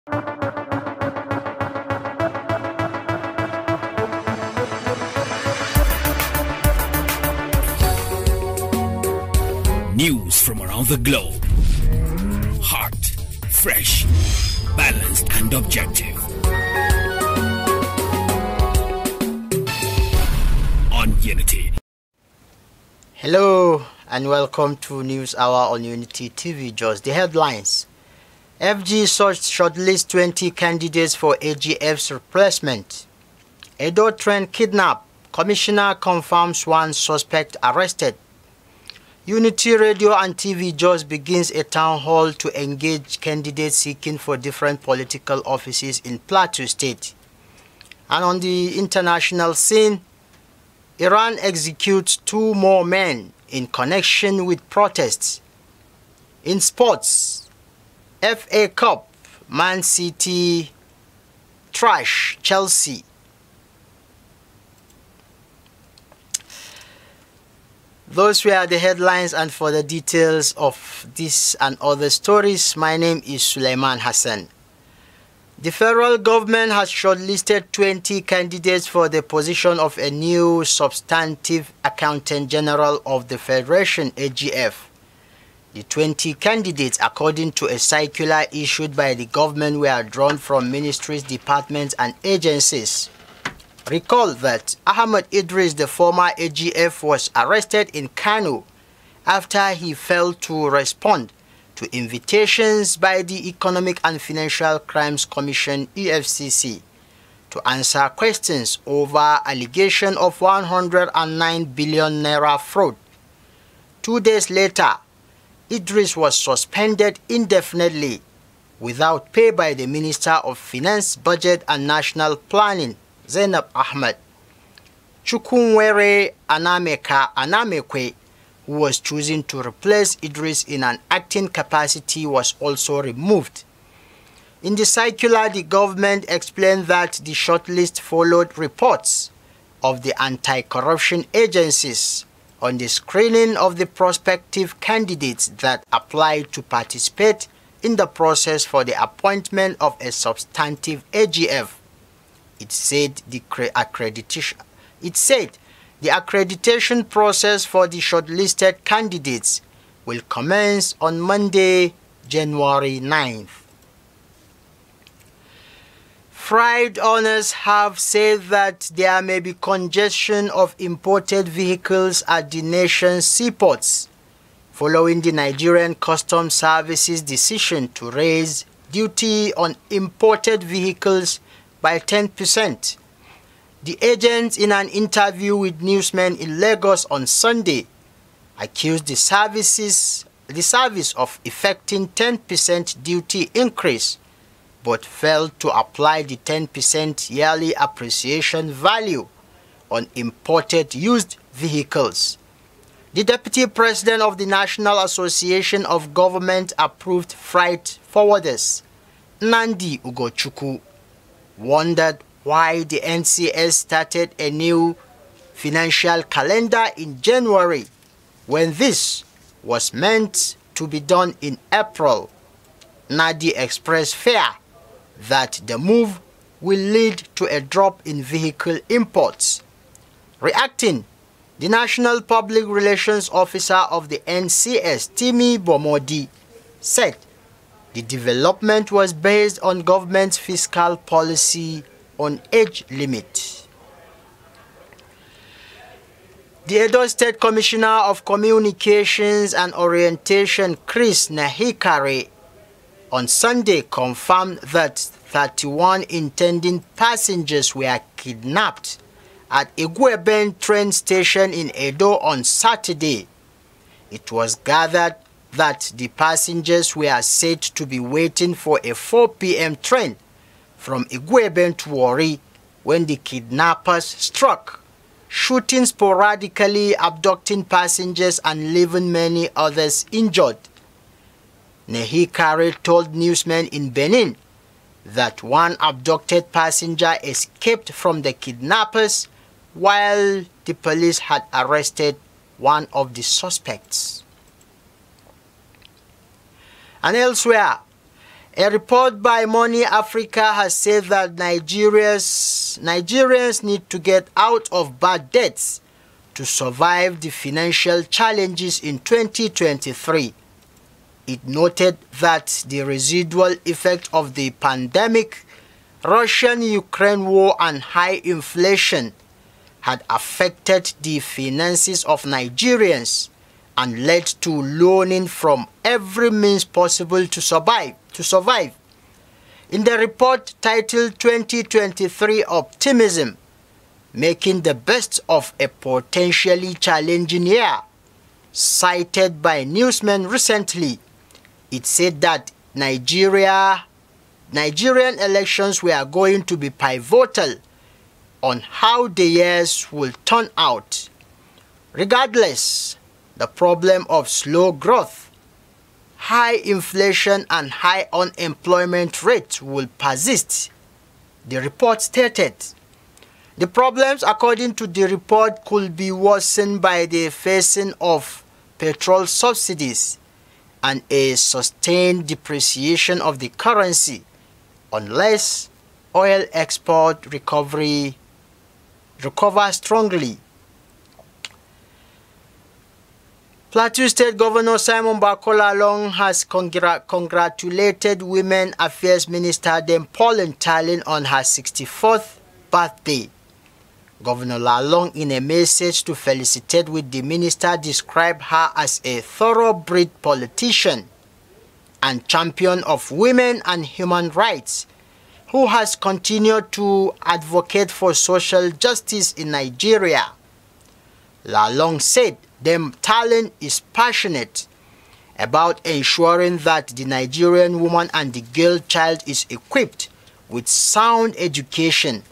News from around the globe. Hot, fresh, balanced and objective. On Unity. Hello and welcome to News Hour on Unity TV. Just the headlines. FG shortlist 20 candidates for AGF's replacement. Edo Trend kidnap. Commissioner confirms one suspect arrested. Unity Radio and TV just begins a town hall to engage candidates seeking for different political offices in Plateau State. And on the international scene, Iran executes 2 more men in connection with protests. In sports, FA Cup, Man City trash Chelsea. Those were the headlines, and for the details of this and other stories, my name is Suleiman Hassan. The federal government has shortlisted 20 candidates for the position of a new substantive accountant general of the Federation, AGF. The 20 candidates, according to a circular issued by the government, were drawn from ministries, departments and agencies. Recall that Ahmed Idris, the former AGF, was arrested in Kano after he failed to respond to invitations by the Economic and Financial Crimes Commission (EFCC) to answer questions over allegation of 109 billion naira fraud. 2 days later, Idris was suspended indefinitely without pay by the Minister of Finance, Budget and National Planning, Zainab Ahmed. Chukwunwere Anamekwe, who was chosen to replace Idris in an acting capacity, was also removed. In the circular, the government explained that the shortlist followed reports of the anti-corruption agencies on the screening of the prospective candidates that applied to participate in the process for the appointment of a substantive AGF. It said the accreditation process for the shortlisted candidates will commence on Monday, January 9th. Freight owners have said that there may be congestion of imported vehicles at the nation's seaports following the Nigerian Customs Service's decision to raise duty on imported vehicles by 10%. The agents, in an interview with newsmen in Lagos on Sunday, accused the service of effecting 10% duty increase, but failed to apply the 10% yearly appreciation value on imported used vehicles. The Deputy President of the National Association of Government-Approved Freight Forwarders, Nandi Ugochukwu, wondered why the NCS started a new financial calendar in January when this was meant to be done in April. Nadi expressed fear that the move will lead to a drop in vehicle imports. Reacting, the National Public Relations Officer of the NCS, Timi Bomodi, said the development was based on government's fiscal policy on age limit. The Edo State Commissioner of Communications and Orientation, Chris Nahikare, on Sunday confirmed that 31 intending passengers were kidnapped at Igweben train station in Edo on Saturday. It was gathered that the passengers were said to be waiting for a 4 p.m. train from Igweben to Warri when the kidnappers struck, shooting sporadically, abducting passengers and leaving many others injured. Nehikare told newsmen in Benin that one abducted passenger escaped from the kidnappers while the police had arrested one of the suspects. And elsewhere, A report by Money Africa has said that Nigerians need to get out of bad debts to survive the financial challenges in 2023. It noted that the residual effect of the pandemic, Russian-Ukraine war and high inflation had affected the finances of Nigerians and led to loaning from every means possible to survive. In the report titled 2023 Optimism, Making the Best of a Potentially Challenging Year, cited by newsmen recently, it said that Nigerian elections were going to be pivotal on how the years will turn out. Regardless, the problem of slow growth, high inflation and high unemployment rate will persist, the report stated. The problems, according to the report, could be worsened by the phasing of petrol subsidies and a sustained depreciation of the currency unless oil export recovers strongly. Plateau State Governor Simon Bakola Long has congratulated Women Affairs Minister Dame Pauline Talin on her 64th birthday. Governor Lalong, in a message to felicitate with the minister, described her as a thoroughbred politician and champion of women and human rights, who has continued to advocate for social justice in Nigeria. Lalong said Dame Talin is passionate about ensuring that the Nigerian woman and the girl child is equipped with sound education,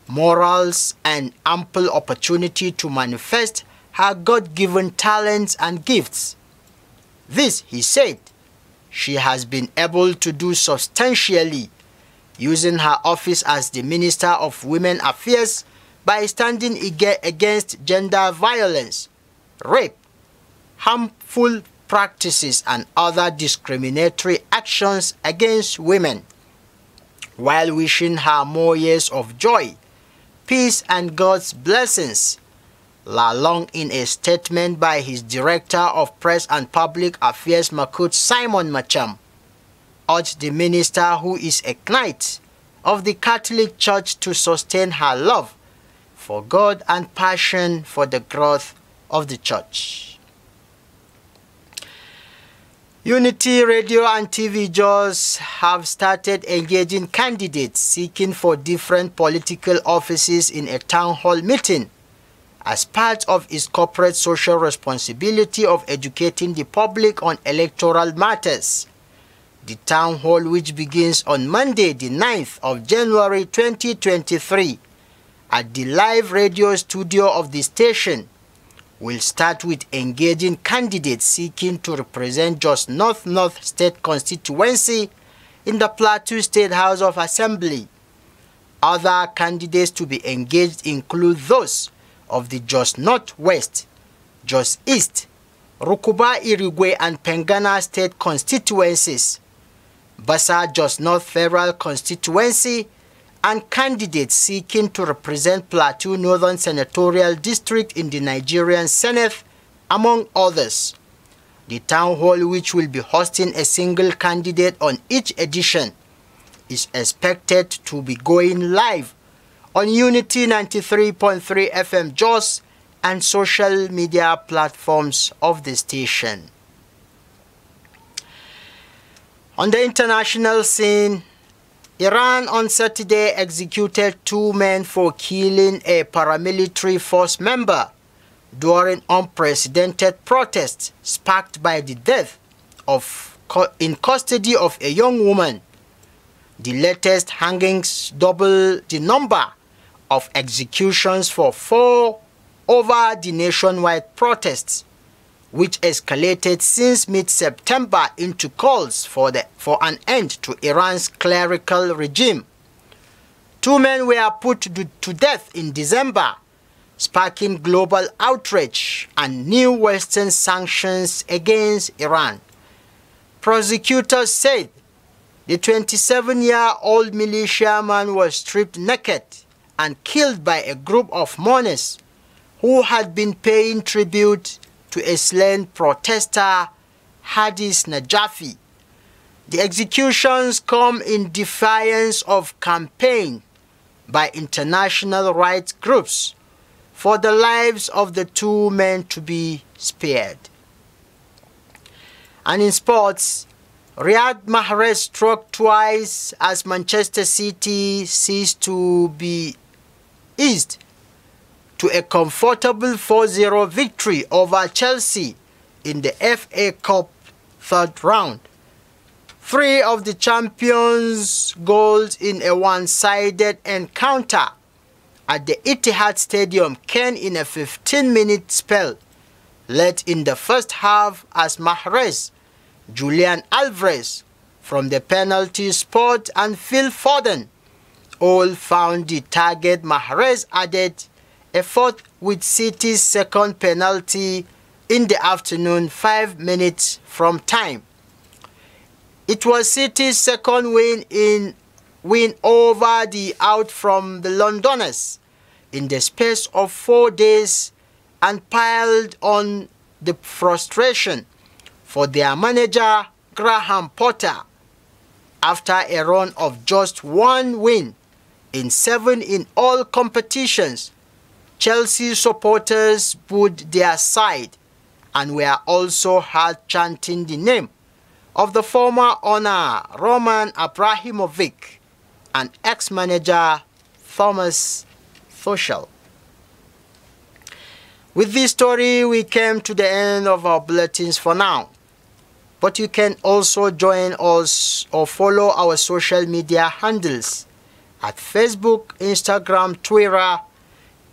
morals, and ample opportunity to manifest her God-given talents and gifts. This, he said, she has been able to do substantially using her office as the Minister of Women Affairs by standing against gender violence, rape, harmful practices, and other discriminatory actions against women, while wishing her more years of joy, peace, and God's blessings. Lalong, in a statement by his Director of Press and Public Affairs, Makut Simon Macham, urged the minister, who is a knight of the Catholic Church, to sustain her love for God and passion for the growth of the church. Unity Radio and TV JOS have started engaging candidates seeking for different political offices in a town hall meeting as part of its corporate social responsibility of educating the public on electoral matters. The town hall, which begins on Monday, the 9th of January 2023, at the live radio studio of the station, will start with engaging candidates seeking to represent Jos North State constituency in the Plateau State House of Assembly. Other candidates to be engaged include those of the Jos Northwest, Jos East, Rukuba Irigwe and Pengana State constituencies, Basa Jos North Federal constituency, and candidates seeking to represent Plateau Northern Senatorial District in the Nigerian Senate, among others. The town hall, which will be hosting a single candidate on each edition, is expected to be going live on Unity 93.3 FM JOS and social media platforms of the station. On the international scene, Iran on Saturday executed 2 men for killing a paramilitary force member during unprecedented protests sparked by the death in custody of a young woman. The latest hangings double the number of executions for 4 over the nationwide protests, which escalated since mid-September into calls for an end to Iran's clerical regime. 2 men were put to death in December, sparking global outrage and new Western sanctions against Iran. Prosecutors said The 27-year-old militiaman was stripped naked and killed by a group of mourners who had been paying tribute to a slain protester, Hadis Najafi. The executions come in defiance of campaign by international rights groups for the lives of the two men to be spared. And in sports, Riyad Mahrez struck twice as Manchester City ceased to be eased to a comfortable 4-0 victory over Chelsea in the FA Cup third round. 3 of the champions' goals in a one-sided encounter at the Etihad Stadium came in a 15-minute spell, led in the first half as Mahrez, Julian Alvarez from the penalty spot and Phil Foden all found the target. Mahrez added a fourth with City's second penalty in the afternoon, 5 minutes from time. It was City's second win over the out from the Londoners in the space of 4 days, and piled on the frustration for their manager Graham Potter after a run of just 1 win in 7 in all competitions. Chelsea supporters booed their side and were also heard chanting the name of the former owner Roman Abramovich and ex-manager Thomas Tuchel. With this story, we came to the end of our bulletins for now. But you can also join us or follow our social media handles at Facebook, Instagram, Twitter,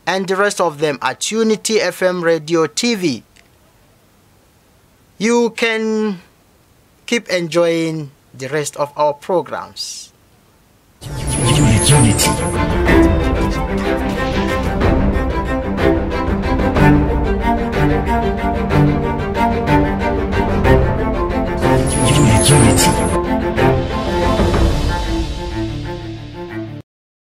and the rest of them at Unity FM Radio TV. You can keep enjoying the rest of our programs. Unity.